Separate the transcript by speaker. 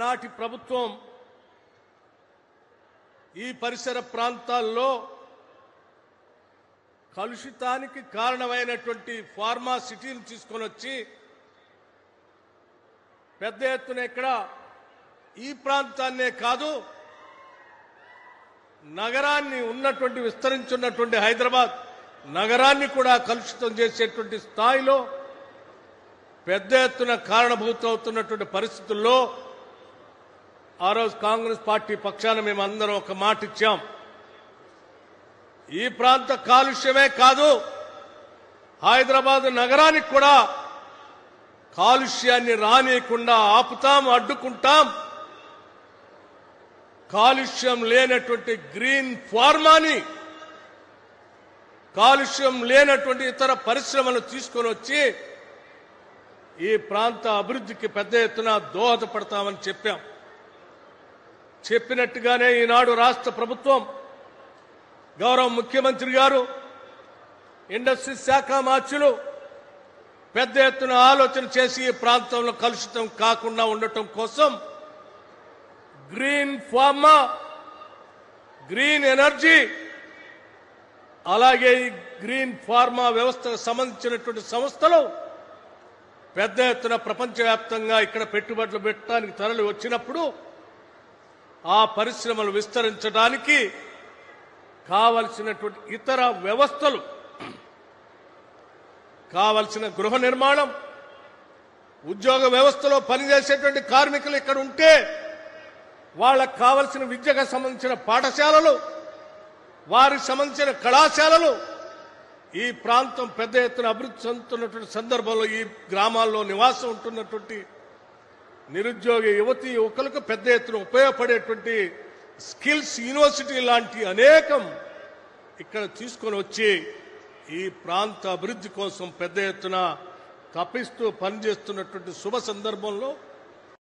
Speaker 1: ఆనాటి ప్రభుత్వం ఈ పరిసర ప్రాంతాల్లో కలుషితానికి కారణమైనటువంటి ఫార్మా సిటీని తీసుకొని వచ్చి పెద్ద ఎత్తున ఇక్కడ ఈ ప్రాంతాన్నే కాదు నగరాన్ని ఉన్నటువంటి విస్తరించున్నటువంటి హైదరాబాద్ నగరాన్ని కూడా కలుషితం చేసేటువంటి స్థాయిలో పెద్ద ఎత్తున కారణభూతమవుతున్నటువంటి పరిస్థితుల్లో ఆ రోజు కాంగ్రెస్ పార్టీ పక్షాన మేమందరం ఒక మాట ఇచ్చాం. ఈ ప్రాంత కాలుష్యమే కాదు హైదరాబాద్ నగరానికి కూడా కాలుష్యాన్ని రానియకుండా ఆపుతాం, అడ్డుకుంటాం. కాలుష్యం లేనటువంటి గ్రీన్ ఫార్మాని, కాలుష్యం లేనటువంటి ఇతర పరిశ్రమలు తీసుకొని వచ్చి ఈ ప్రాంత అభివృద్ధికి పెద్ద ఎత్తున దోహదపడతామని చెప్పాం. చెప్పినట్టుగానే ఈనాడు రాష్ట్ర ప్రభుత్వం గౌరవ ముఖ్యమంత్రి గారు ఇండస్ట్రీ శాఖ మార్చులు పెద్ద ఎత్తున ఆలోచన చేసి ఈ ప్రాంతంలో కలుషితం కాకుండా ఉండటం కోసం గ్రీన్ ఫార్మా, గ్రీన్ ఎనర్జీ, అలాగే ఈ గ్రీన్ ఫార్మా వ్యవస్థకు సంబంధించినటువంటి సంస్థలు పెద్ద ఎత్తున ప్రపంచవ్యాప్తంగా ఇక్కడ పెట్టుబడులు పెట్టడానికి తరలి వచ్చినప్పుడు ఆ పరిశ్రమలు విస్తరించడానికి కావలసినటువంటి ఇతర వ్యవస్థలు, కావలసిన గృహ నిర్మాణం, ఉద్యోగ వ్యవస్థలో పనిచేసేటువంటి కార్మికులు ఇక్కడ ఉంటే వాళ్ళకు కావలసిన విద్యకు సంబంధించిన పాఠశాలలు, వారికి సంబంధించిన కళాశాలలు ఈ ప్రాంతం పెద్ద ఎత్తున అభివృద్ధి చెందుతున్నటువంటి సందర్భంలో ఈ గ్రామాల్లో నివాసం ఉంటున్నటువంటి నిరుద్యోగ యువతీ యువకులకు పెద్ద ఎత్తున ఉపయోగపడేటువంటి స్కిల్స్ యూనివర్సిటీ లాంటి అనేకం ఇక్కడ తీసుకొని వచ్చి ఈ ప్రాంత అభివృద్ధి కోసం పెద్ద ఎత్తున తప్పిస్తూ పనిచేస్తున్నటువంటి శుభ సందర్భంలో